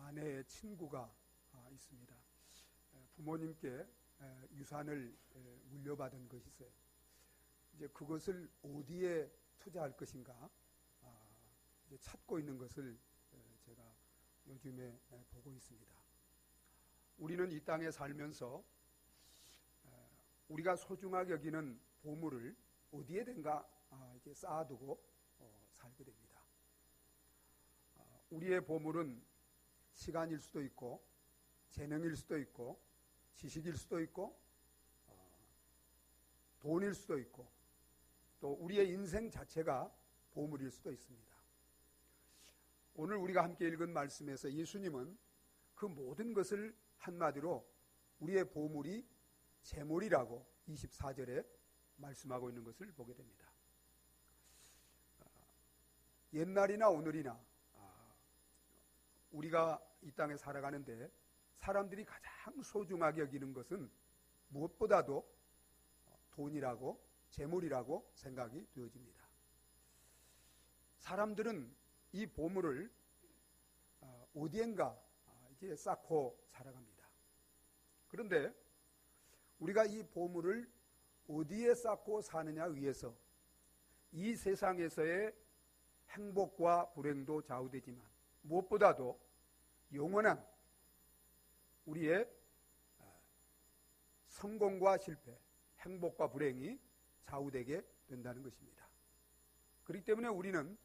아내의 친구가 있습니다. 부모님께 유산을 물려받은 것이 있어요. 이제 그것을 어디에 투자할 것인가 이제 찾고 있는 것을 제가 요즘에 보고 있습니다. 우리는 이 땅에 살면서 우리가 소중하게 여기는 보물을 어디에든가 이렇게 쌓아두고 살게 됩니다. 우리의 보물은 시간일 수도 있고 재능일 수도 있고 지식일 수도 있고 돈일 수도 있고 또 우리의 인생 자체가 보물일 수도 있습니다. 오늘 우리가 함께 읽은 말씀에서 예수님은 그 모든 것을 한마디로 우리의 보물이 재물이라고 24절에 말씀하고 있는 것을 보게 됩니다. 옛날이나 오늘이나 우리가 이 땅에 살아가는데 사람들이 가장 소중하게 여기는 것은 무엇보다도 돈이라고 재물이라고 생각이 되어집니다. 사람들은 이 보물을 어디엔가 이제 쌓고 살아갑니다. 그런데 우리가 이 보물을 어디에 쌓고 사느냐에 의해서 이 세상에서의 행복과 불행도 좌우되지만 무엇보다도 영원한 우리의 성공과 실패, 행복과 불행이 좌우되게 된다는 것입니다. 그렇기 때문에 우리는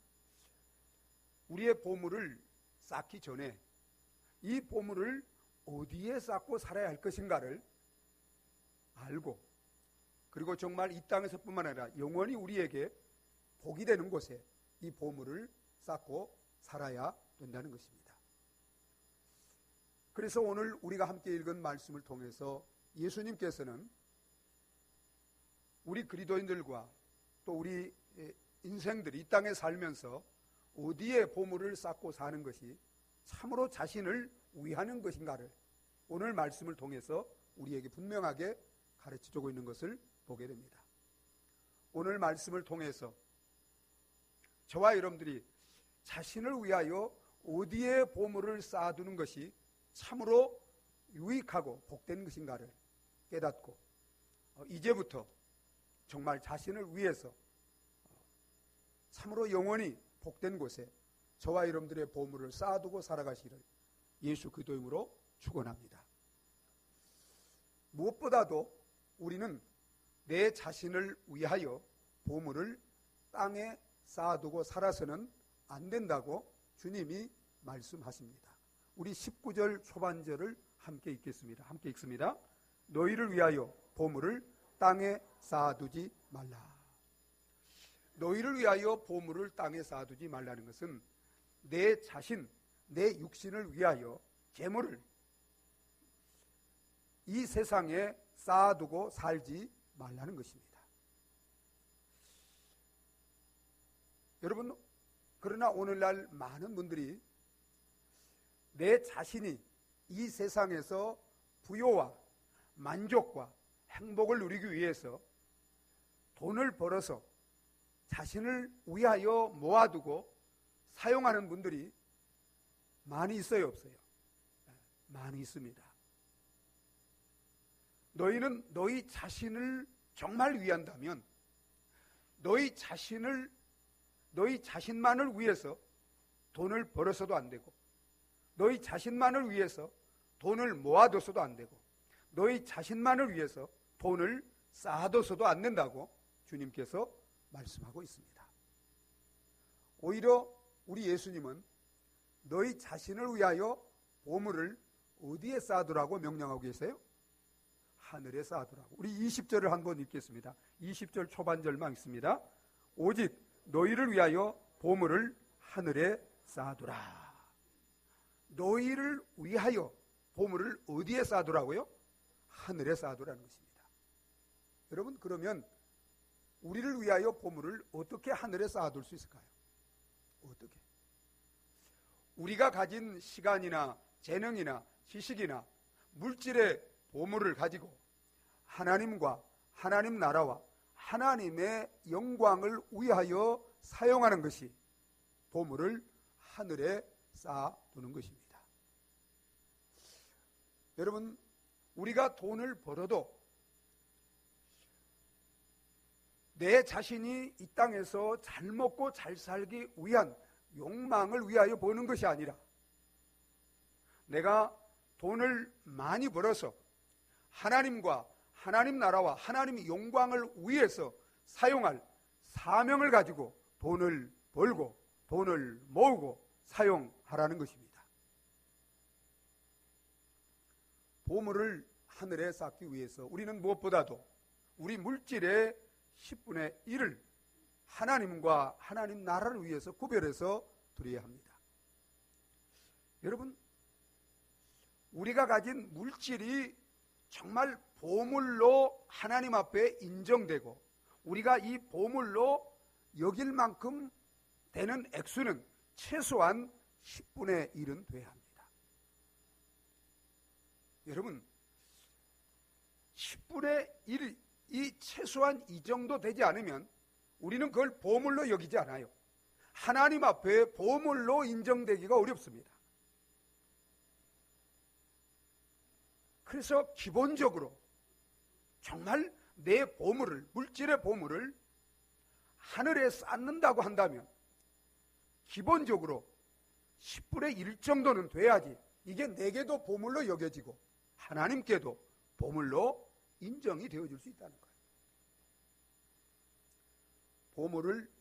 우리의 보물을 쌓기 전에 이 보물을 어디에 쌓고 살아야 할 것인가를 알고 그리고 정말 이 땅에서뿐만 아니라 영원히 우리에게 복이 되는 곳에 이 보물을 쌓고 살아야 된다는 것입니다. 그래서 오늘 우리가 함께 읽은 말씀을 통해서 예수님께서는 우리 그리스도인들과 또 우리 인생들이 이 땅에 살면서 어디에 보물을 쌓고 사는 것이 참으로 자신을 위하는 것인가를 오늘 말씀을 통해서 우리에게 분명하게 가르쳐주고 있는 것을 보게 됩니다. 오늘 말씀을 통해서 저와 여러분들이 자신을 위하여 어디에 보물을 쌓아두는 것이 참으로 유익하고 복된 것인가를 깨닫고 이제부터 정말 자신을 위해서 참으로 영원히 복된 곳에 저와 여러분들의 보물을 쌓아두고 살아가시기를 예수 그리스도 이름으로 축원합니다. 무엇보다도 우리는 내 자신을 위하여 보물을 땅에 쌓아두고 살아서는 안 된다고 주님이 말씀하십니다. 우리 19절 초반절을 함께 읽겠습니다. 함께 읽습니다. 너희를 위하여 보물을 땅에 쌓아두지 말라. 너희를 위하여 보물을 땅에 쌓아두지 말라는 것은 내 자신, 내 육신을 위하여 재물을 이 세상에 쌓아두고 살지 말라는 것입니다. 여러분, 그러나 오늘날 많은 분들이 내 자신이 이 세상에서 부요와 만족과 행복을 누리기 위해서 돈을 벌어서 자신을 위하여 모아두고 사용하는 분들이 많이 있어요, 없어요? 많이 있습니다. 너희는 너희 자신을 정말 위한다면 너희 자신만을 위해서 돈을 벌어서도 안 되고 너희 자신만을 위해서 돈을 모아둬서도 안 되고 너희 자신만을 위해서 돈을 쌓아둬서도 안 된다고 주님께서 말씀하고 있습니다. 오히려 우리 예수님은 너희 자신을 위하여 보물을 어디에 쌓아두라고 명령하고 계세요? 하늘에 쌓아두라고. 우리 20절을 한번 읽겠습니다. 20절 초반절만 읽습니다. 오직 너희를 위하여 보물을 하늘에 쌓아두라. 너희를 위하여 보물을 어디에 쌓아두라고요? 하늘에 쌓아두라는 것입니다. 여러분, 그러면 우리를 위하여 보물을 어떻게 하늘에 쌓아둘 수 있을까요? 어떻게? 우리가 가진 시간이나 재능이나 지식이나 물질의 보물을 가지고 하나님과 하나님 나라와 하나님의 영광을 위하여 사용하는 것이 보물을 하늘에 쌓아두는 것입니다. 여러분, 우리가 돈을 벌어도 내 자신이 이 땅에서 잘 먹고 잘 살기 위한 욕망을 위하여 버는 것이 아니라 내가 돈을 많이 벌어서 하나님과 하나님 나라와 하나님의 영광을 위해서 사용할 사명을 가지고 돈을 벌고 돈을 모으고 사용하라는 것입니다. 보물을 하늘에 쌓기 위해서 우리는 무엇보다도 우리 물질의 10분의 1을 하나님과 하나님 나라를 위해서 구별해서 드려야 합니다. 여러분, 우리가 가진 물질이 정말 보물로 하나님 앞에 인정되고 우리가 이 보물로 여길 만큼 되는 액수는 최소한 10분의 1은 돼야 합니다. 여러분, 10분의 1, 이 최소한 이 정도 되지 않으면 우리는 그걸 보물로 여기지 않아요. 하나님 앞에 보물로 인정되기가 어렵습니다. 그래서 기본적으로 정말 내 보물을, 물질의 보물을 하늘에 쌓는다고 한다면 기본적으로 10분의 1 정도는 돼야지 이게 내게도 보물로 여겨지고 하나님께도 보물로 인정이 되어질 수 있다는 거예요. 보물을,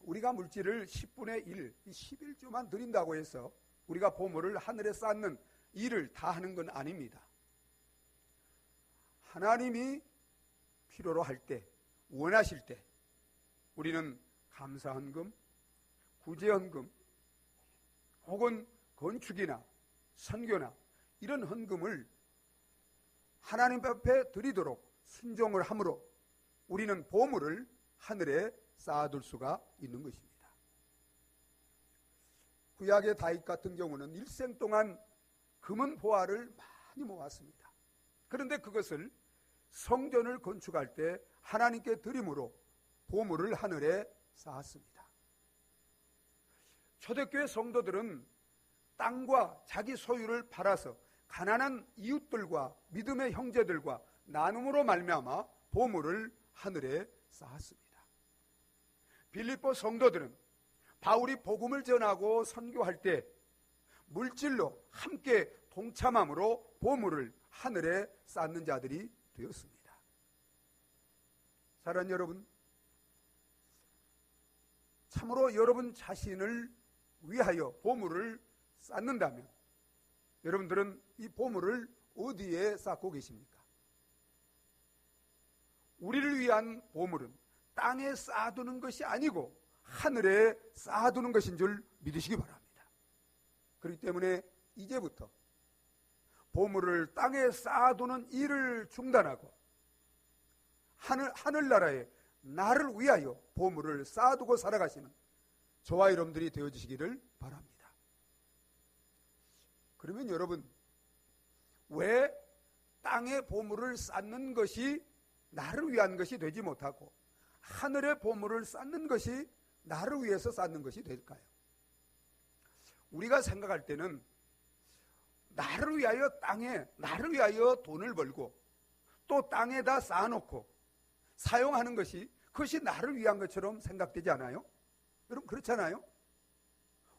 우리가 물질을 10분의 1, 11조만 드린다고 해서 우리가 보물을 하늘에 쌓는 일을 다 하는 건 아닙니다. 하나님이 필요로 할 때, 원하실 때 우리는 감사헌금, 구제헌금 혹은 건축이나 선교나 이런 헌금을 하나님 앞에 드리도록 순종을 함으로 우리는 보물을 하늘에 쌓아둘 수가 있는 것입니다. 구약의 다윗 같은 경우는 일생 동안 금은 보화를 많이 모았습니다. 그런데 그것을 성전을 건축할 때 하나님께 드림으로 보물을 하늘에 쌓았습니다. 초대교회 성도들은 땅과 자기 소유를 팔아서 가난한 이웃들과 믿음의 형제들과 나눔으로 말미암아 보물을 하늘에 쌓았습니다. 빌립보 성도들은 바울이 복음을 전하고 선교할 때 물질로 함께 동참함으로 보물을 하늘에 쌓는 자들이 되었습니다. 사랑하는 여러분, 참으로 여러분 자신을 위하여 보물을 쌓는다면 여러분들은 이 보물을 어디에 쌓고 계십니까? 우리를 위한 보물은 땅에 쌓아두는 것이 아니고 하늘에 쌓아두는 것인 줄 믿으시기 바랍니다. 그렇기 때문에 이제부터 보물을 땅에 쌓아두는 일을 중단하고 하늘나라에 나를 위하여 보물을 쌓아두고 살아가시는 저와 여러분들이 되어주시기를 바랍니다. 그러면 여러분, 왜 땅에 보물을 쌓는 것이 나를 위한 것이 되지 못하고 하늘의 보물을 쌓는 것이 나를 위해서 쌓는 것이 될까요? 우리가 생각할 때는 나를 위하여 땅에, 나를 위하여 돈을 벌고 또 땅에다 쌓아놓고 사용하는 것이 그것이 나를 위한 것처럼 생각되지 않아요? 여러분, 그렇잖아요?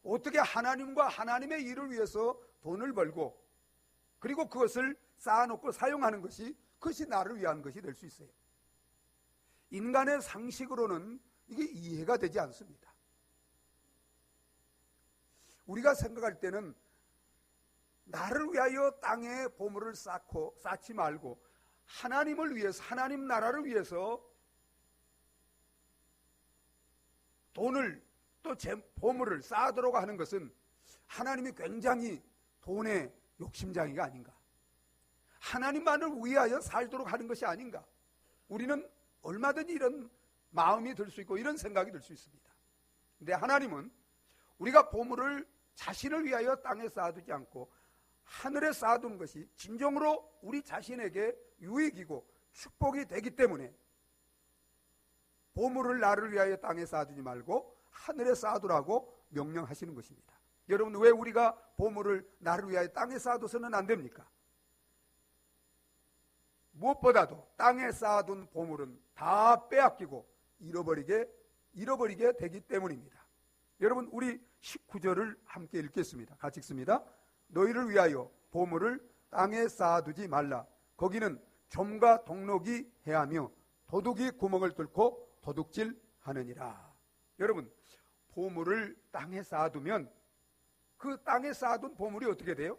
어떻게 하나님과 하나님의 일을 위해서 돈을 벌고 그리고 그것을 쌓아놓고 사용하는 것이 그것이 나를 위한 것이 될 수 있어요? 인간의 상식으로는 이게 이해가 되지 않습니다. 우리가 생각할 때는 나를 위하여 땅에 보물을 쌓지 말고 하나님을 위해서, 하나님 나라를 위해서 돈을 또 보물을 쌓아두려고 하는 것은 하나님이 굉장히 돈의 욕심장이가 아닌가, 하나님만을 위하여 살도록 하는 것이 아닌가. 우리는 얼마든지 이런 마음이 들 수 있고 이런 생각이 들 수 있습니다. 근데 하나님은 우리가 보물을 자신을 위하여 땅에 쌓아두지 않고 하늘에 쌓아두는 것이 진정으로 우리 자신에게 유익이고 축복이 되기 때문에 보물을 나를 위하여 땅에 쌓아두지 말고 하늘에 쌓아두라고 명령하시는 것입니다. 여러분, 왜 우리가 보물을 나를 위하여 땅에 쌓아둬서는 안 됩니까? 무엇보다도 땅에 쌓아둔 보물은 다 빼앗기고 잃어버리게 되기 때문입니다. 여러분, 우리 19절을 함께 읽겠습니다. 같이 읽습니다. 너희를 위하여 보물을 땅에 쌓아두지 말라. 거기는 좀과 동록이 해하며 도둑이 구멍을 뚫고 도둑질하느니라. 여러분, 보물을 땅에 쌓아두면 그 땅에 쌓아둔 보물이 어떻게 돼요?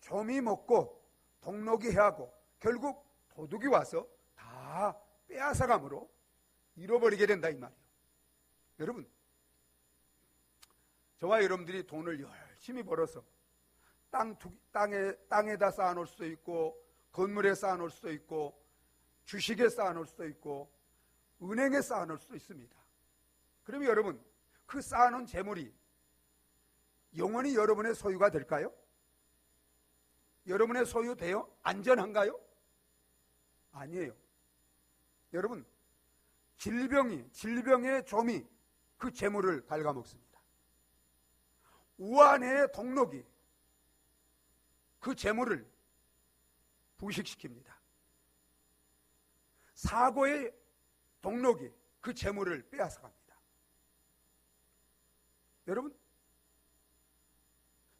좀이 먹고 동록이 해하고 결국 도둑이 와서 다 빼앗아감으로 잃어버리게 된다, 이 말이에요. 여러분, 저와 여러분들이 돈을 열심히 벌어서 땅에다 쌓아놓을 수도 있고, 건물에 쌓아놓을 수도 있고, 주식에 쌓아놓을 수도 있고, 은행에 쌓아놓을 수도 있습니다. 그러면 여러분, 그 쌓아놓은 재물이 영원히 여러분의 소유가 될까요? 여러분의 소유돼요? 안전한가요? 아니에요. 여러분, 질병의 좀이 그 재물을 갉아먹습니다. 우한의 동록이 그 재물을 부식시킵니다. 사고의 동록이 그 재물을 빼앗아갑니다. 여러분,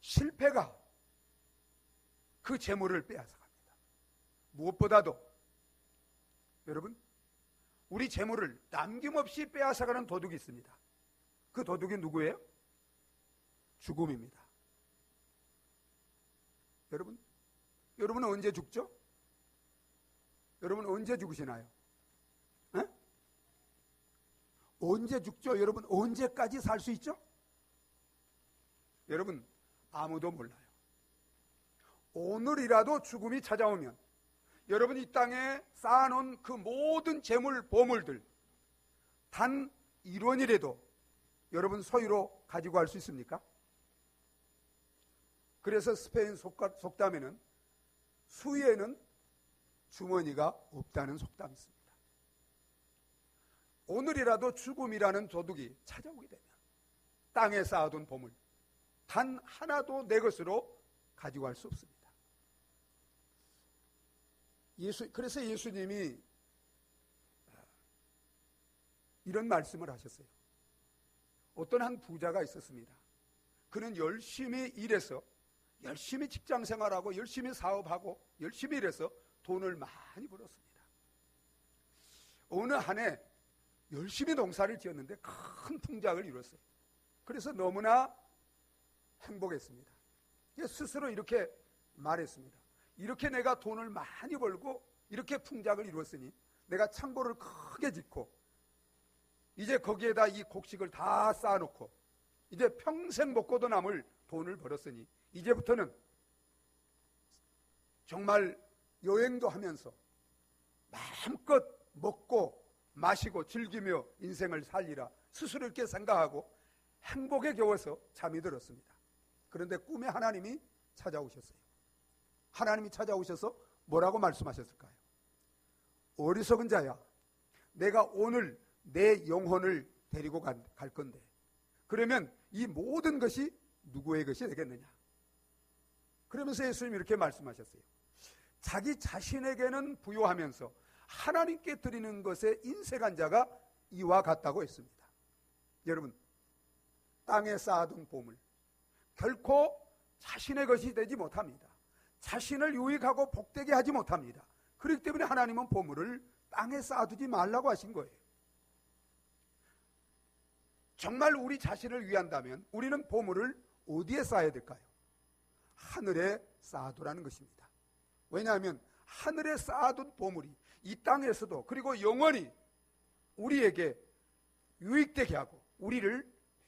실패가 그 재물을 빼앗아갑니다. 무엇보다도 여러분, 우리 재물을 남김없이 빼앗아가는 도둑이 있습니다. 그 도둑이 누구예요? 죽음입니다. 여러분은 언제 죽죠? 여러분 언제 죽으시나요? 에? 언제 죽죠? 여러분 언제까지 살 수 있죠? 여러분 아무도 몰라요. 오늘이라도 죽음이 찾아오면 여러분 이 땅에 쌓아놓은 그 모든 재물 보물들 단 1원이라도 여러분 소유로 가지고 갈 수 있습니까? 그래서 스페인 속담에는 수위에는 주머니가 없다는 속담이 있습니다. 오늘이라도 죽음이라는 도둑이 찾아오게 되면 땅에 쌓아둔 보물 단 하나도 내 것으로 가지고 갈 수 없습니다. 그래서 예수님이 이런 말씀을 하셨어요. 어떤 한 부자가 있었습니다. 그는 열심히 일해서 열심히 직장생활하고 열심히 사업하고 열심히 일해서 돈을 많이 벌었습니다. 어느 한 해 열심히 농사를 지었는데 큰 풍작을 이뤘어요. 그래서 너무나 행복했습니다. 스스로 이렇게 말했습니다. 이렇게 내가 돈을 많이 벌고 이렇게 풍작을 이뤘으니 내가 창고를 크게 짓고 이제 거기에다 이 곡식을 다 쌓아놓고 이제 평생 먹고도 남을 돈을 벌었으니 이제부터는 정말 여행도 하면서 마음껏 먹고 마시고 즐기며 인생을 살리라 스스로 이렇게 생각하고 행복에 겨워서 잠이 들었습니다. 그런데 꿈에 하나님이 찾아오셨어요. 하나님이 찾아오셔서 뭐라고 말씀하셨을까요? 어리석은 자야, 내가 오늘 내 영혼을 데리고 갈 건데 그러면 이 모든 것이 누구의 것이 되겠느냐? 그러면서 예수님이 이렇게 말씀하셨어요. 자기 자신에게는 부요하면서 하나님께 드리는 것에 인색한 자가 이와 같다고 했습니다. 여러분, 땅에 쌓아둔 보물 결코 자신의 것이 되지 못합니다. 자신을 유익하고 복되게 하지 못합니다. 그렇기 때문에 하나님은 보물을 땅에 쌓아두지 말라고 하신 거예요. 정말 우리 자신을 위한다면 우리는 보물을 어디에 쌓아야 될까요? 하늘에 쌓아두라는 것입니다. 왜냐하면 하늘에 쌓아둔 보물이 이 땅에서도 그리고 영원히 우리에게 유익되게 하고 우리를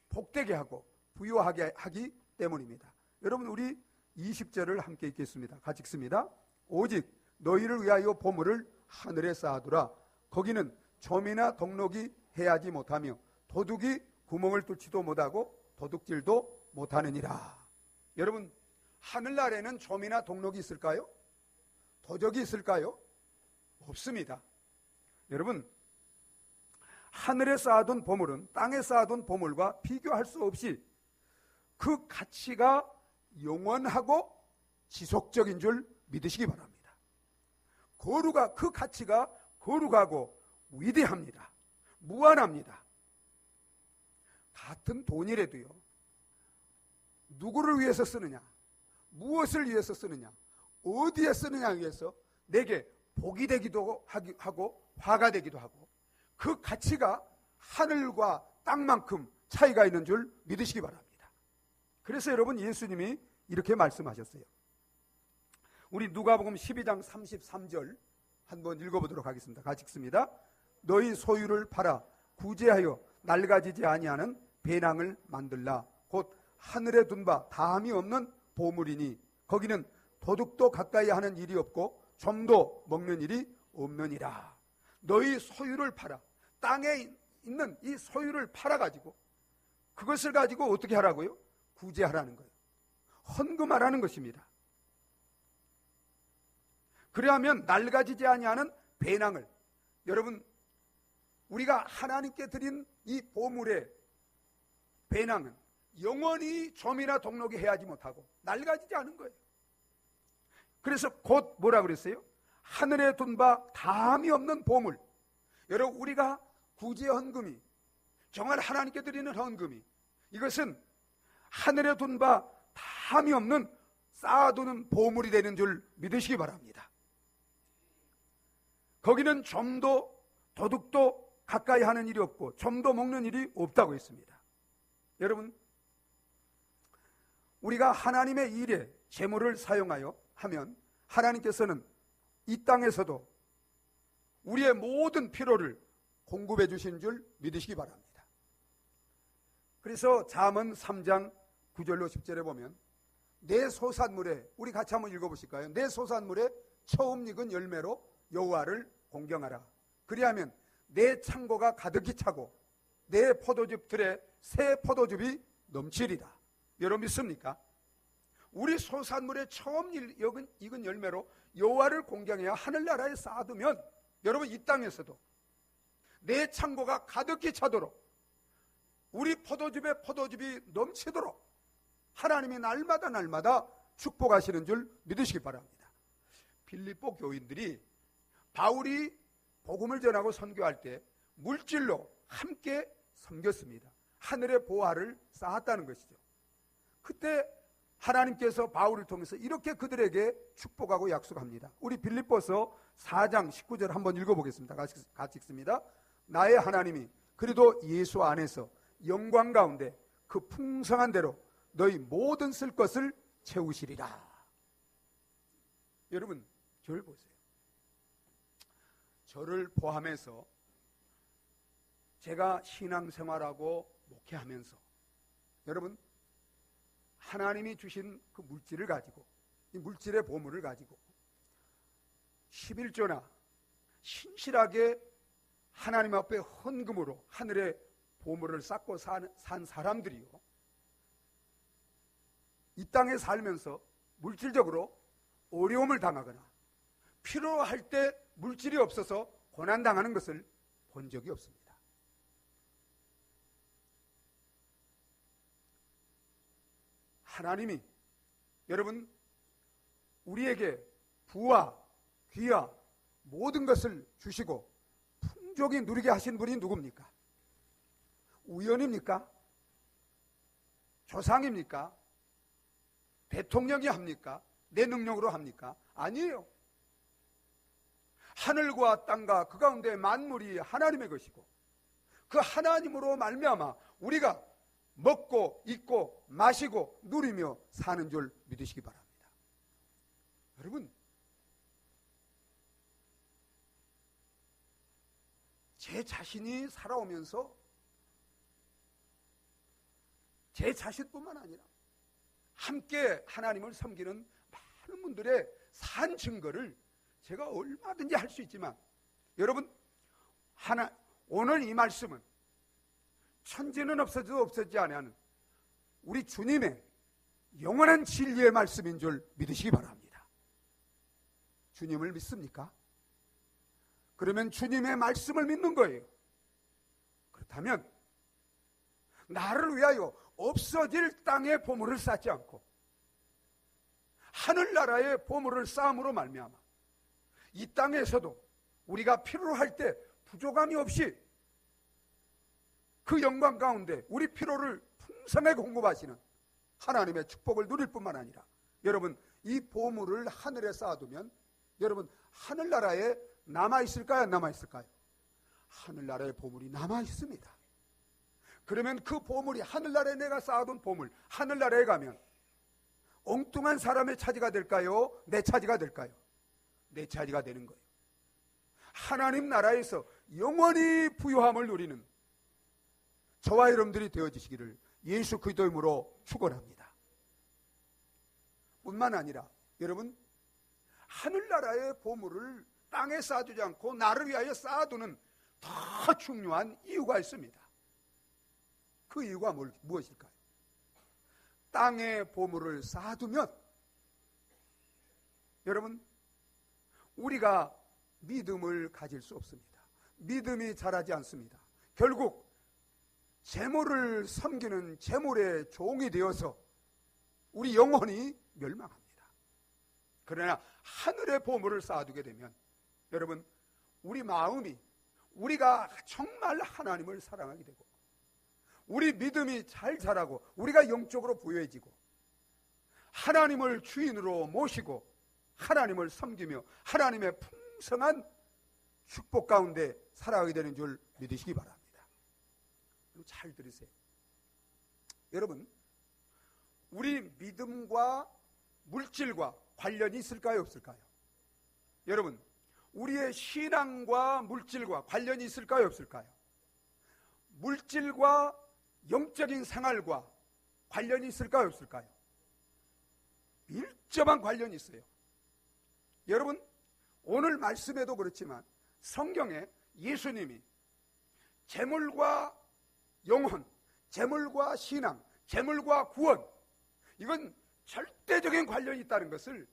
복되게 하고 부유하게 하기 때문입니다. 여러분 우리 20절을 함께 읽겠습니다. 같이 읽습니다. 오직 너희를 위하여 보물을 하늘에 쌓아두라. 거기는 점이나 동록이 해하지 못하며 도둑이 구멍을 뚫지도 못하고 도둑질도 못하느니라. 여러분 하늘나라에는 점이나 동록이 있을까요? 도적이 있을까요? 없습니다. 여러분 하늘에 쌓아둔 보물은 땅에 쌓아둔 보물과 비교할 수 없이 그 가치가 영원하고 지속적인 줄 믿으시기 바랍니다. 그 가치가 거룩하고 위대합니다. 무한합니다. 같은 돈이라도요, 누구를 위해서 쓰느냐, 무엇을 위해서 쓰느냐, 어디에 쓰느냐에 의해서 내게 복이 되기도 하고 화가 되기도 하고, 그 가치가 하늘과 땅만큼 차이가 있는 줄 믿으시기 바랍니다. 그래서 여러분, 예수님이 이렇게 말씀하셨어요. 우리 누가복음 12장 33절 한번 읽어보도록 하겠습니다. 같이 읽습니다. 너희 소유를 팔아 구제하여 낡아지지 아니하는 배낭을 만들라. 곧 하늘에 둔 바 다함이 없는 보물이니 거기는 도둑도 가까이 하는 일이 없고 좀도 먹는 일이 없느니라. 너희 소유를 팔아, 땅에 있는 이 소유를 팔아가지고 그것을 가지고 어떻게 하라고요? 구제하라는 거예요. 헌금하라는 것입니다. 그래야면 낡아지지 아니하는 배낭을, 여러분, 우리가 하나님께 드린 이 보물의 배낭은 영원히 좀이나 동록이 해하지 못하고 낡아지지 않은 거예요. 그래서 곧 뭐라 그랬어요? 하늘에 둔 바 다함이 없는 보물. 여러분, 우리가 구제 헌금이, 정말 하나님께 드리는 헌금이, 이것은 하늘에 둔 바 다함이 없는 쌓아두는 보물이 되는 줄 믿으시기 바랍니다. 거기는 좀도 도둑도 가까이 하는 일이 없고 좀도 먹는 일이 없다고 했습니다. 여러분, 우리가 하나님의 일에 재물을 사용하여 하면 하나님께서는 이 땅에서도 우리의 모든 필요를 공급해 주신 줄 믿으시기 바랍니다. 그래서 잠언 3장 9절로 10절에 보면 내 소산물에, 우리 같이 한번 읽어보실까요? 내 소산물에 처음 익은 열매로 여호와를 공경하라. 그리하면 내 창고가 가득히 차고 내 포도즙들에 새 포도즙이 넘치리다. 여러분 믿습니까? 우리 소산물에 처음 익은 열매로 여호와를 공경해야 하늘나라에 쌓아두면, 여러분, 이 땅에서도 내 창고가 가득히 차도록, 우리 포도즙에 포도즙이 넘치도록 하나님이 날마다 축복하시는 줄 믿으시기 바랍니다. 빌립보 교인들이 바울이 복음을 전하고 선교할 때 물질로 함께 섬겼습니다. 하늘의 보화를 쌓았다는 것이죠. 그때 하나님께서 바울을 통해서 이렇게 그들에게 축복하고 약속합니다. 우리 빌립보서 4장 19절 한번 읽어보겠습니다. 같이 읽습니다. 나의 하나님이 그리도 예수 안에서 영광 가운데 그 풍성한 대로 너희 모든 쓸 것을 채우시리라. 여러분, 저를 보세요. 저를 포함해서 제가 신앙생활하고 목회하면서 여러분, 하나님이 주신 그 물질을 가지고, 이 물질의 보물을 가지고 11조나 신실하게 하나님 앞에 헌금으로 하늘의 보물을 쌓고 산 사람들이요, 이 땅에 살면서 물질적으로 어려움을 당하거나 필요할 때 물질이 없어서 고난당하는 것을 본 적이 없습니다. 하나님이 여러분 우리에게 부와 귀와 모든 것을 주시고 풍족히 누리게 하신 분이 누굽니까? 우연입니까? 조상입니까? 대통령이 합니까? 내 능력으로 합니까? 아니에요. 하늘과 땅과 그 가운데 만물이 하나님의 것이고 그 하나님으로 말미암아 우리가 먹고 입고 마시고 누리며 사는 줄 믿으시기 바랍니다. 여러분, 제 자신이 살아오면서 제 자신뿐만 아니라 함께 하나님을 섬기는 많은 분들의 산 증거를 제가 얼마든지 할 수 있지만, 여러분, 오늘 이 말씀은 천지는 없어져도 없어지지 않는 우리 주님의 영원한 진리의 말씀인 줄 믿으시기 바랍니다. 주님을 믿습니까? 그러면 주님의 말씀을 믿는 거예요. 그렇다면 나를 위하여 없어질 땅의 보물을 쌓지 않고 하늘나라의 보물을 쌓음으로 말미암아 이 땅에서도 우리가 필요로 할 때 부족함이 없이 그 영광 가운데 우리 필요를 풍성하게 공급하시는 하나님의 축복을 누릴 뿐만 아니라, 여러분, 이 보물을 하늘에 쌓아두면 여러분, 하늘나라에 남아있을까요? 안 남아있을까요? 하늘나라의 보물이 남아있습니다. 그러면 그 보물이, 하늘나라에 내가 쌓아둔 보물, 하늘나라에 가면 엉뚱한 사람의 차지가 될까요? 내 차지가 될까요? 내 차지가 되는 거예요. 하나님 나라에서 영원히 부유함을 누리는 저와 여러분들이 되어지시기를 예수 그리스도 이름으로 축원합니다. 뿐만 아니라 여러분, 하늘나라의 보물을 땅에 쌓아두지 않고 나를 위하여 쌓아두는 더 중요한 이유가 있습니다. 그 이유가 무엇일까요? 땅의 보물을 쌓아두면 여러분, 우리가 믿음을 가질 수 없습니다. 믿음이 자라지 않습니다. 결국 재물을 섬기는 재물의 종이 되어서 우리 영혼이 멸망합니다. 그러나 하늘의 보물을 쌓아두게 되면 여러분, 우리 마음이, 우리가 정말 하나님을 사랑하게 되고 우리 믿음이 잘 자라고 우리가 영적으로 부유해지고 하나님을 주인으로 모시고 하나님을 섬기며 하나님의 풍성한 축복 가운데 살아가게 되는 줄 믿으시기 바랍니다. 잘 들으세요. 여러분, 우리 믿음과 물질과 관련이 있을까요? 없을까요? 여러분, 우리의 신앙과 물질과 관련이 있을까요? 없을까요? 물질과 영적인 생활과 관련이 있을까요? 없을까요? 밀접한 관련이 있어요. 여러분, 오늘 말씀에도 그렇지만 성경에 예수님이 재물과 영혼, 재물과 신앙, 재물과 구원, 이건 절대적인 관련이 있다는 것을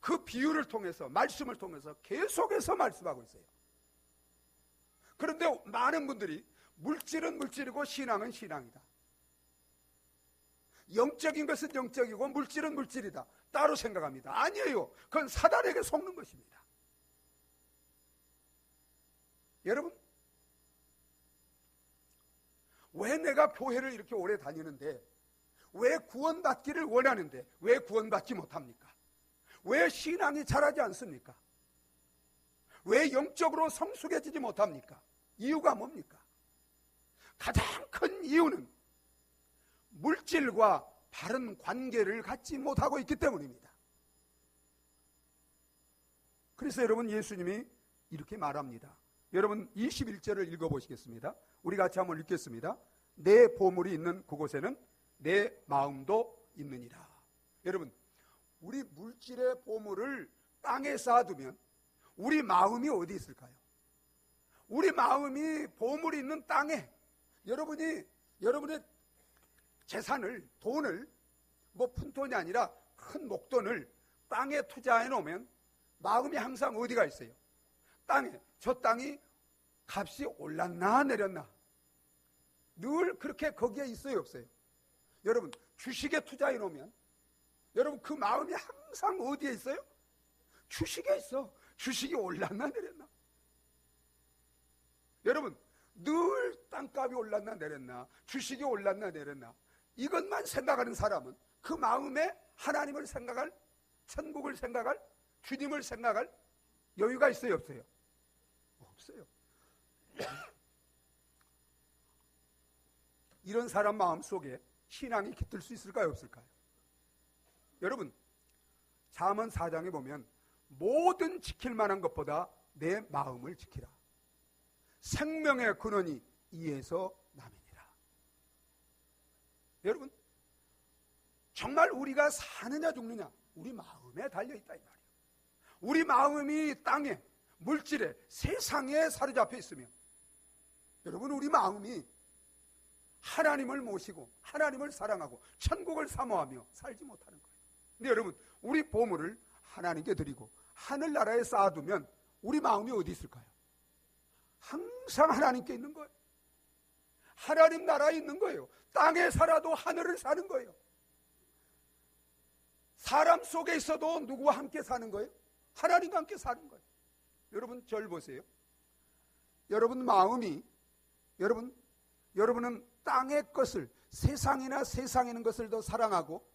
그 비유를 통해서, 말씀을 통해서 계속해서 말씀하고 있어요. 그런데 많은 분들이 물질은 물질이고 신앙은 신앙이다, 영적인 것은 영적이고 물질은 물질이다, 따로 생각합니다. 아니에요. 그건 사단에게 속는 것입니다. 여러분, 왜 내가 교회를 이렇게 오래 다니는데, 왜 구원받기를 원하는데 왜 구원받지 못합니까? 왜 신앙이 자라지 않습니까? 왜 영적으로 성숙해지지 못합니까? 이유가 뭡니까? 가장 큰 이유는 물질과 바른 관계를 갖지 못하고 있기 때문입니다. 그래서 여러분, 예수님이 이렇게 말합니다. 여러분, 21절을 읽어보시겠습니다. 우리 같이 한번 읽겠습니다. 내 보물이 있는 그곳에는 내 마음도 있느니라. 여러분, 우리 물질의 보물을 땅에 쌓아두면 우리 마음이 어디 있을까요? 우리 마음이 보물이 있는 땅에, 여러분의 재산을, 돈을, 뭐 푼돈이 아니라 큰 목돈을 땅에 투자해 놓으면 마음이 항상 어디가 있어요? 땅에. 저 땅이 값이 올랐나 내렸나, 늘 그렇게 거기에 있어요, 없어요? 여러분, 주식에 투자해 놓으면 여러분 그 마음이 항상 어디에 있어요? 주식에 있어. 주식이 올랐나 내렸나. 여러분, 늘 땅값이 올랐나 내렸나, 주식이 올랐나 내렸나, 이것만 생각하는 사람은 그 마음에 하나님을 생각할, 천국을 생각할, 주님을 생각할 여유가 있어요, 없어요? 없어요. 이런 사람 마음 속에 신앙이 깃들 수 있을까요, 없을까요? 여러분, 잠언 4장에 보면 모든 지킬 만한 것보다 내 마음을 지키라. 생명의 근원이 이에서 남이니라. 여러분, 정말 우리가 사느냐 죽느냐 우리 마음에 달려있다 이 말이에요. 우리 마음이 땅에, 물질에, 세상에 사로잡혀 있으면 여러분, 우리 마음이 하나님을 모시고 하나님을 사랑하고 천국을 사모하며 살지 못하는 거예요. 근데 여러분, 우리 보물을 하나님께 드리고 하늘나라에 쌓아두면 우리 마음이 어디 있을까요? 항상 하나님께 있는 거예요. 하나님 나라에 있는 거예요. 땅에 살아도 하늘을 사는 거예요. 사람 속에 있어도 누구와 함께 사는 거예요? 하나님과 함께 사는 거예요. 여러분 절 보세요. 여러분 마음이 여러분은 땅의 것을, 세상이나 세상에 있는 것을 더 사랑하고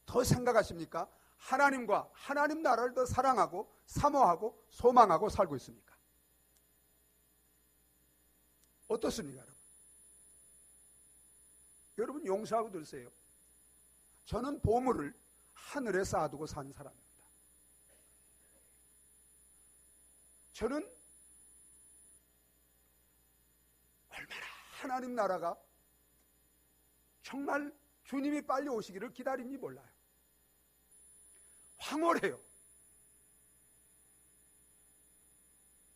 더 생각하십니까? 하나님과 하나님 나라를 더 사랑하고 사모하고 소망하고 살고 있습니까? 어떻습니까, 여러분? 여러분 용서하고 들으세요. 저는 보물을 하늘에 쌓아두고 사는 사람입니다. 저는 얼마나 하나님 나라가 정말 주님이 빨리 오시기를 기다린지 몰라요. 황홀해요.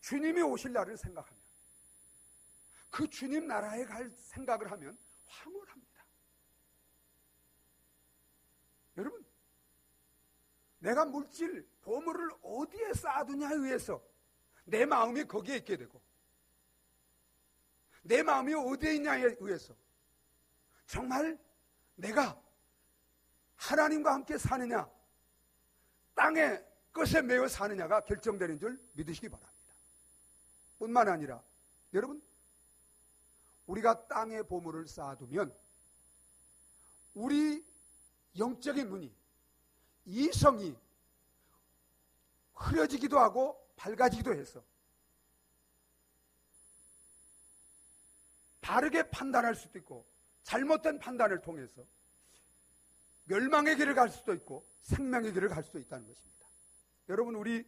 주님이 오실 날을 생각하면, 그 주님 나라에 갈 생각을 하면 황홀합니다. 여러분, 내가 물질, 보물을 어디에 쌓아두냐에 의해서 내 마음이 거기에 있게 되고, 내 마음이 어디에 있냐에 의해서 정말 내가 하나님과 함께 사느냐, 땅의 것에 매여 사느냐가 결정되는 줄 믿으시기 바랍니다. 뿐만 아니라 여러분, 우리가 땅의 보물을 쌓아두면 우리 영적인 눈이, 이성이 흐려지기도 하고 밝아지기도 해서 바르게 판단할 수도 있고, 잘못된 판단을 통해서 멸망의 길을 갈 수도 있고 생명의 길을 갈 수도 있다는 것입니다. 여러분, 우리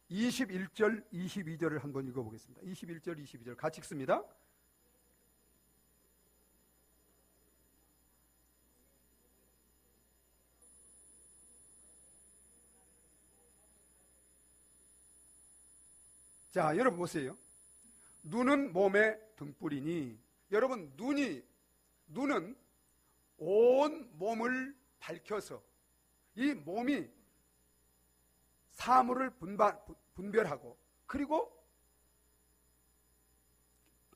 21절 22절을 한번 읽어보겠습니다. 21절 22절 같이 읽습니다. 자, 여러분 보세요. 눈은 몸의 등불이니, 여러분 눈은 온 몸을 밝혀서 이 몸이 사물을 분별하고 그리고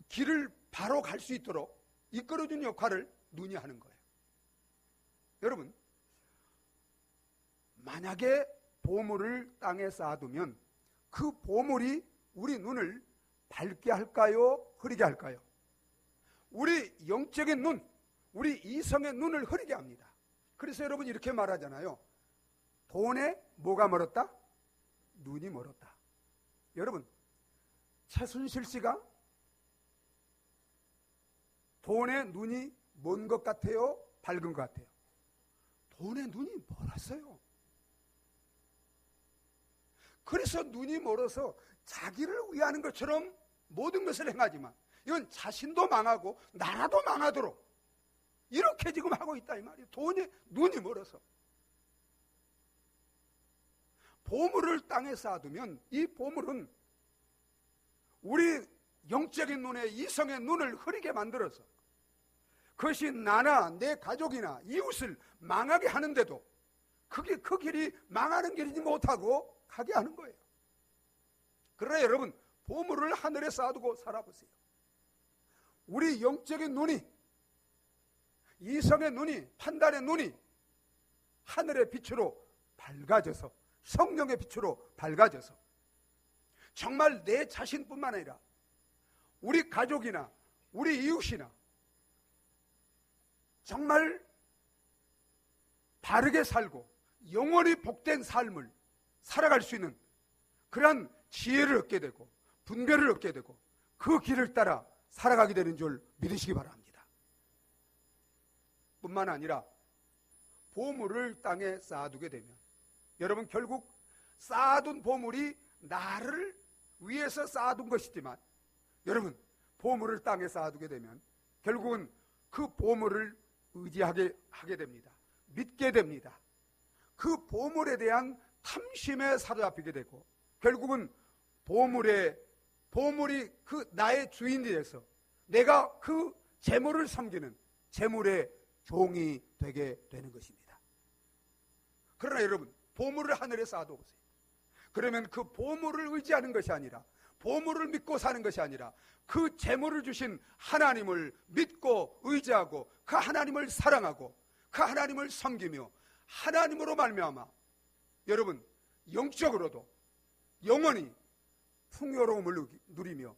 길을 바로 갈 수 있도록 이끌어주는 역할을 눈이 하는 거예요. 여러분, 만약에 보물을 땅에 쌓아두면 그 보물이 우리 눈을 밝게 할까요? 흐리게 할까요? 우리 영적인 눈, 우리 이성의 눈을 흐리게 합니다. 그래서 여러분 이렇게 말하잖아요. 돈에 뭐가 멀었다? 눈이 멀었다. 여러분, 최순실 씨가 돈에 눈이 먼 것 같아요? 밝은 것 같아요? 돈에 눈이 멀었어요. 그래서 눈이 멀어서 자기를 위하는 것처럼 모든 것을 행하지만 이건 자신도 망하고 나라도 망하도록 이렇게 지금 하고 있다 이 말이에요. 돈에 눈이 멀어서. 보물을 땅에 쌓아두면 이 보물은 우리 영적인 눈에, 이성의 눈을 흐리게 만들어서 그것이 나나 내 가족이나 이웃을 망하게 하는데도 그게 그 길이 망하는 길이지 못하고 가게 하는 거예요. 그러나 여러분, 보물을 하늘에 쌓아두고 살아보세요. 우리 영적인 눈이, 이성의 눈이, 판단의 눈이 하늘의 빛으로 밝아져서, 성령의 빛으로 밝아져서 정말 내 자신뿐만 아니라 우리 가족이나 우리 이웃이나 정말 바르게 살고 영원히 복된 삶을 살아갈 수 있는 그러한 지혜를 얻게 되고 분별을 얻게 되고 그 길을 따라 살아가게 되는 줄 믿으시기 바랍니다. 뿐만 아니라 보물을 땅에 쌓아두게 되면 여러분, 결국 쌓아둔 보물이 나를 위해서 쌓아둔 것이지만 여러분, 보물을 땅에 쌓아두게 되면 결국은 그 보물을 의지하게 하게 됩니다. 믿게 됩니다. 그 보물에 대한 탐심에 사로잡히게 되고 결국은 보물이 그 나의 주인이 돼서 내가 그 재물을 섬기는 재물의 종이 되게 되는 것입니다. 그러나 여러분, 보물을 하늘에 쌓아두세요. 그러면 그 보물을 의지하는 것이 아니라, 보물을 믿고 사는 것이 아니라 그 재물을 주신 하나님을 믿고 의지하고 그 하나님을 사랑하고 그 하나님을 섬기며 하나님으로 말미암아 여러분, 영적으로도 영원히 풍요로움을 누리며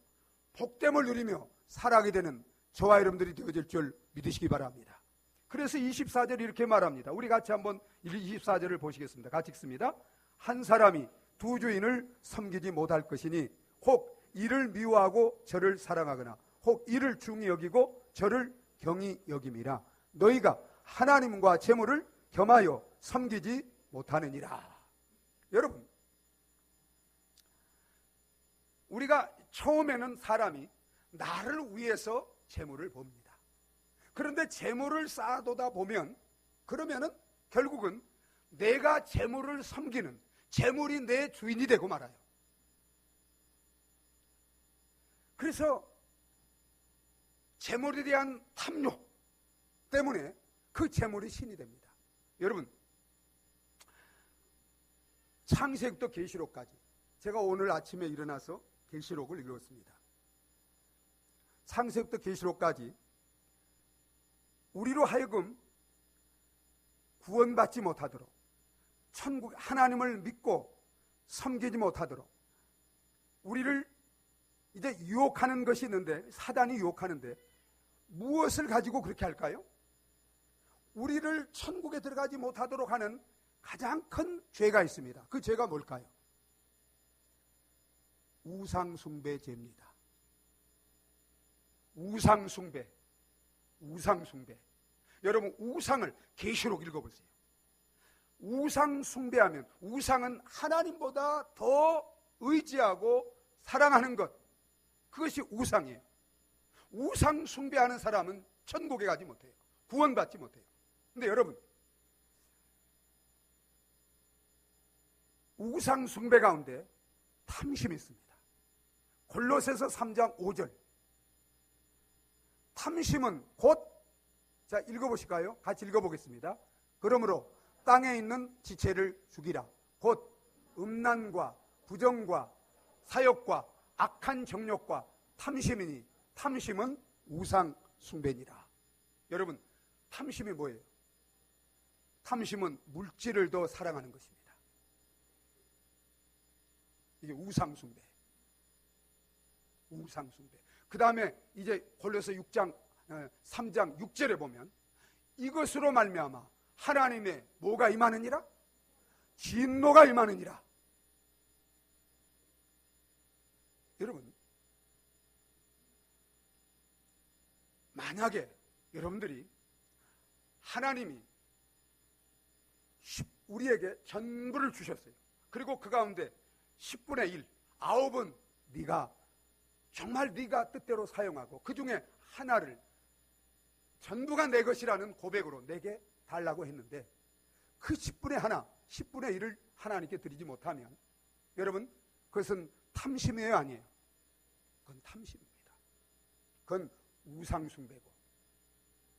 복됨을 누리며 살아가게 되는 저와 여러분들이 되어질 줄 믿으시기 바랍니다. 그래서 24절 이렇게 말합니다. 우리 같이 한번 24절을 보시겠습니다. 같이 읽습니다. 한 사람이 두 주인을 섬기지 못할 것이니 혹 이를 미워하고 저를 사랑하거나 혹 이를 중히 여기고 저를 경히 여김이라. 너희가 하나님과 재물을 겸하여 섬기지 못하느니라. 여러분, 우리가 처음에는 사람이 나를 위해서 재물을 봅니다. 그런데 재물을 쌓아두다 보면 그러면은 결국은 내가 재물을 섬기는 재물이 내 주인이 되고 말아요. 그래서 재물에 대한 탐욕 때문에 그 재물이 신이 됩니다. 여러분, 창세기부터 계시록까지 제가 오늘 아침에 일어나서 계시록을 읽었습니다. 창세기부터 계시록까지 우리로 하여금 구원받지 못하도록 천국 하나님을 믿고 섬기지 못하도록 우리를 이제 유혹하는 것이 있는데, 사단이 유혹하는데 무엇을 가지고 그렇게 할까요? 우리를 천국에 들어가지 못하도록 하는 가장 큰 죄가 있습니다. 그 죄가 뭘까요? 우상숭배죄입니다. 우상숭배. 여러분, 우상을 계시록 읽어보세요. 우상숭배하면, 우상은 하나님보다 더 의지하고 사랑하는 것, 그것이 우상이에요. 우상숭배하는 사람은 천국에 가지 못해요. 구원받지 못해요. 근데 여러분, 우상숭배 가운데 탐심이 있습니다. 골로새서 3장 5절. 탐심은 곧, 자, 읽어보실까요? 같이 읽어보겠습니다. 그러므로 땅에 있는 지체를 죽이라. 곧 음란과 부정과 사욕과 악한 정욕과 탐심이니 탐심은 우상 숭배니라. 여러분, 탐심이 뭐예요? 탐심은 물질을 더 사랑하는 것입니다. 이게 우상 숭배. 그 다음에 이제 골로새 3장 6절에 보면 이것으로 말미암아 하나님의 뭐가 임하느니라? 진노가 임하느니라. 여러분, 만약에 여러분들이 하나님이 우리에게 전부를 주셨어요. 그리고 그 가운데 10분의 1, 9은 네가 정말 네가 뜻대로 사용하고 그 중에 하나를 전부가 내 것이라는 고백으로 내게 달라고 했는데 그 10분의 하나, 10분의 1을 하나님께 드리지 못하면 여러분, 그것은 탐심이에요, 아니에요? 그건 탐심입니다. 그건 우상숭배고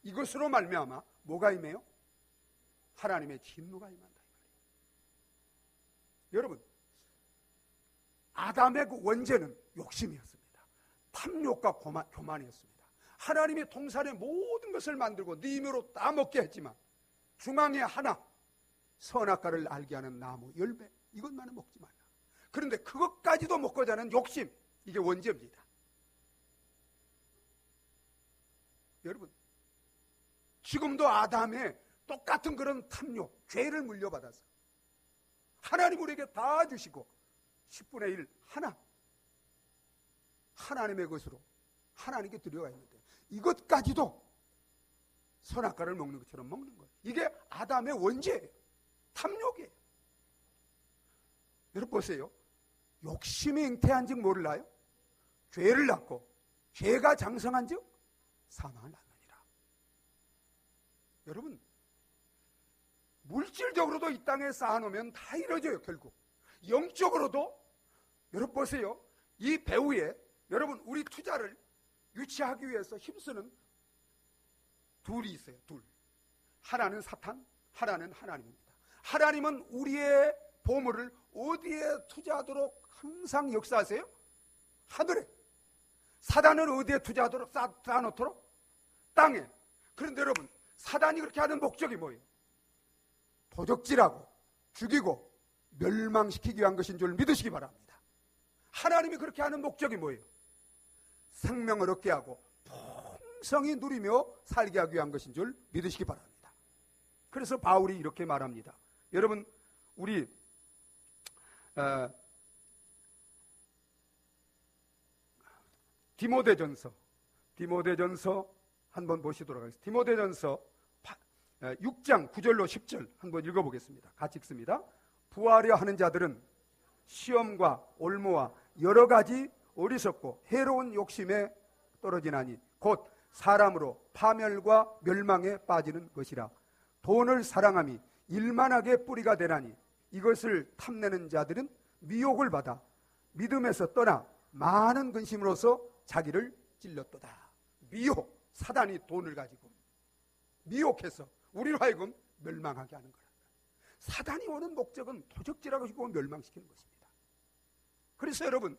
이것으로 말미암아 뭐가 임해요? 하나님의 진노가 임한다. 여러분, 아담의 그 원죄는 욕심이었습니다. 탐욕과 교만이었습니다. 하나님이 동산의 모든 것을 만들고 네 힘으로 다 먹게 했지만 중앙에 하나, 선악과를 알게 하는 나무 열매, 이것만은 먹지 말라. 그런데 그것까지도 먹고자 하는 욕심, 이게 원죄입니다. 여러분, 지금도 아담의 똑같은 그런 탐욕, 죄를 물려받아서 하나님 우리에게 다 주시고 10분의 1 하나, 하나님의 것으로 하나님께 드려야 했는데 이것까지도 선악과를 먹는 것처럼 먹는 거예요. 이게 아담의 원죄예요. 탐욕이에요. 여러분 보세요. 욕심이 잉태한 즉 몰라요? 죄를 낳고 죄가 장성한 즉 사망을 낳느니라. 여러분, 물질적으로도 이 땅에 쌓아놓으면 다 이루어져요. 결국 영적으로도 여러분 보세요. 이 배후에 여러분 우리 투자를 유치하기 위해서 힘쓰는 둘이 있어요. 둘. 하나는 사탄, 하나는 하나님입니다. 하나님은 우리의 보물을 어디에 투자하도록 항상 역사하세요? 하늘에. 사단은 어디에 투자하도록 쌓아놓도록? 땅에. 그런데 여러분, 사단이 그렇게 하는 목적이 뭐예요? 도적질하고 죽이고 멸망시키기 위한 것인 줄 믿으시기 바랍니다. 하나님이 그렇게 하는 목적이 뭐예요? 생명을 얻게 하고 풍성히 누리며 살게 하기 위한 것인 줄 믿으시기 바랍니다. 그래서 바울이 이렇게 말합니다. 여러분, 우리 디모데전서 한번 보시도록 하겠습니다. 디모데전서 6장 9절로 10절 한번 읽어보겠습니다. 같이 읽습니다. 부하려 하는 자들은 시험과 올무와 여러 가지 어리석고 해로운 욕심에 떨어지나니 곧 사람으로 파멸과 멸망에 빠지는 것이라. 돈을 사랑함이 일만하게 뿌리가 되나니 이것을 탐내는 자들은 미혹을 받아 믿음에서 떠나 많은 근심으로서 자기를 찔렀도다. 미혹, 사단이 돈을 가지고 미혹해서 우리로 하여금 멸망하게 하는 거라. 사단이 오는 목적은 도적질하고 싶고 멸망시키는 것입니다. 그래서 여러분,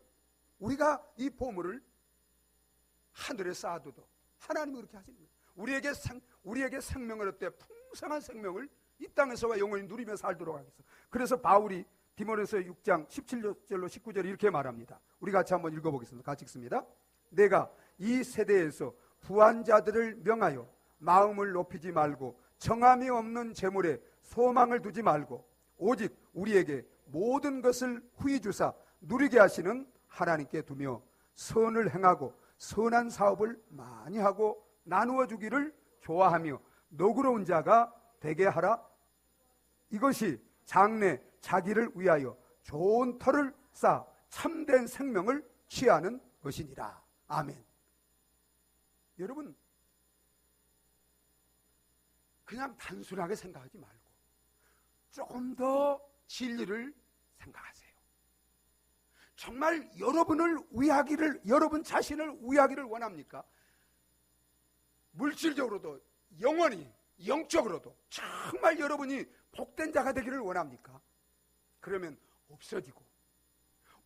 우리가 이 보물을 하늘에 쌓아둬도 하나님이 그렇게 하시는 거예요. 우리에게 생명을 얻되 풍성한 생명을 이 땅에서와 영원히 누리며 살도록 하겠어. 그래서 바울이 디모데서 6장 17절로 19절 이렇게 말합니다. 우리 같이 한번 읽어보겠습니다. 같이 읽습니다. 내가 이 세대에서 부한 자들을 명하여 마음을 높이지 말고 정함이 없는 재물에 소망을 두지 말고 오직 우리에게 모든 것을 후히 주사 누리게 하시는 하나님께 두며 선을 행하고 선한 사업을 많이 하고 나누어 주기를 좋아하며 너그러운 자가 되게 하라. 이것이 장래 자기를 위하여 좋은 터를 쌓아 참된 생명을 취하는 것이니라. 아멘. 여러분, 그냥 단순하게 생각하지 말고 조금 더 진리를 생각하세요. 정말 여러분 자신을 위하기를 원합니까? 물질적으로도 영원히 영적으로도 정말 여러분이 복된 자가 되기를 원합니까? 그러면 없어지고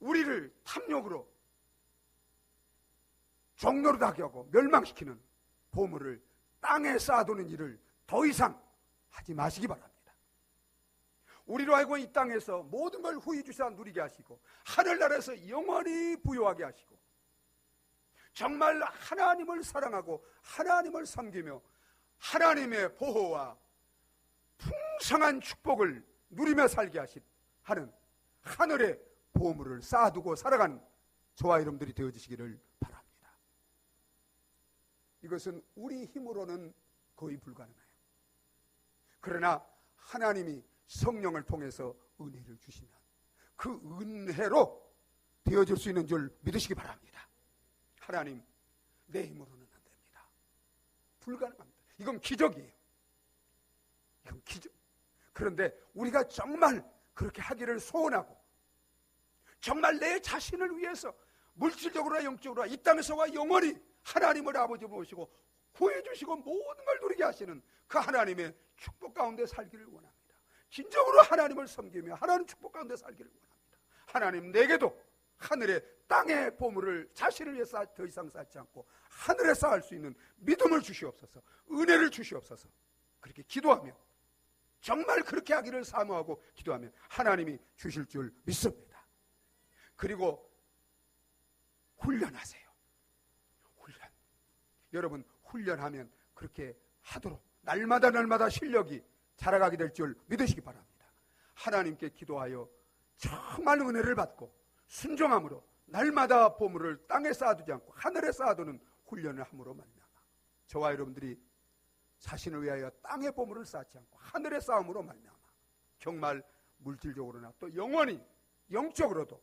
우리를 탐욕으로 종로로 하게 하고 멸망시키는 보물을 땅에 쌓아두는 일을 더 이상 하지 마시기 바랍니다. 우리로 하여금 이 땅에서 모든 걸 후히 주사 누리게 하시고 하늘나라에서 영원히 부요하게 하시고 정말 하나님을 사랑하고 하나님을 섬기며 하나님의 보호와 풍성한 축복을 누리며 살게 하는 하늘의 보물을 쌓아두고 살아가는 저와 여러분들이 되어주시기를 바랍니다. 이것은 우리 힘으로는 거의 불가능해요. 그러나 하나님이 성령을 통해서 은혜를 주시면 그 은혜로 되어질 수 있는 줄 믿으시기 바랍니다. 하나님, 내 힘으로는 안 됩니다. 불가능합니다. 이건 기적이에요. 이건 기적. 그런데 우리가 정말 그렇게 하기를 소원하고 정말 내 자신을 위해서 물질적으로나 영적으로나 이 땅에서와 영원히 하나님을 아버지 모시고 구해주시고 모든 걸 누리게 하시는 그 하나님의 축복 가운데 살기를 원합니다. 진정으로 하나님을 섬기며 하나님 축복 가운데 살기를 원합니다. 하나님, 내게도 하늘의 땅의 보물을 자신을 위해 더 이상 쌓지 않고 하늘에 쌓을 수 있는 믿음을 주시옵소서, 은혜를 주시옵소서. 그렇게 기도하며 정말 그렇게 하기를 사모하고 기도하면 하나님이 주실 줄 믿습니다. 그리고 훈련하세요. 훈련. 여러분, 훈련하면 그렇게 하도록 날마다 실력이 자라가게 될 줄 믿으시기 바랍니다. 하나님께 기도하여 정말 은혜를 받고 순종함으로 날마다 보물을 땅에 쌓아두지 않고 하늘에 쌓아두는 훈련을 함으로 말미암아 저와 여러분들이 자신을 위하여 땅의 보물을 쌓지 않고 하늘에 쌓음으로 말미암아 정말 물질적으로나 또 영원히 영적으로도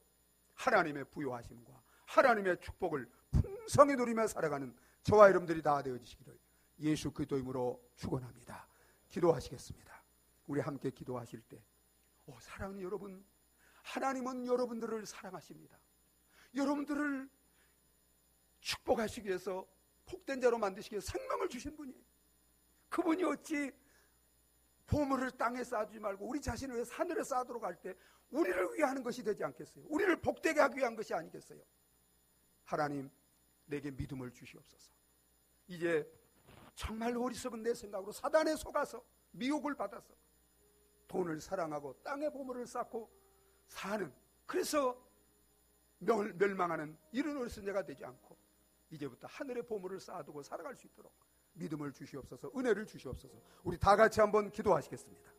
하나님의 부요하심과 하나님의 축복을 풍성히 누리며 살아가는 저와 여러분들이 다 되어지시기를 예수 그리스도 이름으로 축원합니다. 기도하시겠습니다. 우리 함께 기도하실 때 사랑하는 여러분, 하나님은 여러분들을 사랑하십니다. 여러분들을 축복하시기 위해서 복된 자로 만드시기 위해서 생명을 주신 분이에요. 그분이 어찌 보물을 땅에 쌓아주지 말고 우리 자신을 위해서 하늘에 쌓도록 할 때 우리를 위해 하는 것이 되지 않겠어요? 우리를 복되게 하기 위한 것이 아니겠어요? 하나님, 내게 믿음을 주시옵소서. 이제 정말 어리석은 내 생각으로 사단에 속아서 미혹을 받아서 돈을 사랑하고 땅의 보물을 쌓고 사는, 그래서 멸망하는 이런 어린애가 되지 않고 이제부터 하늘의 보물을 쌓아두고 살아갈 수 있도록 믿음을 주시옵소서, 은혜를 주시옵소서. 우리 다 같이 한번 기도하시겠습니다.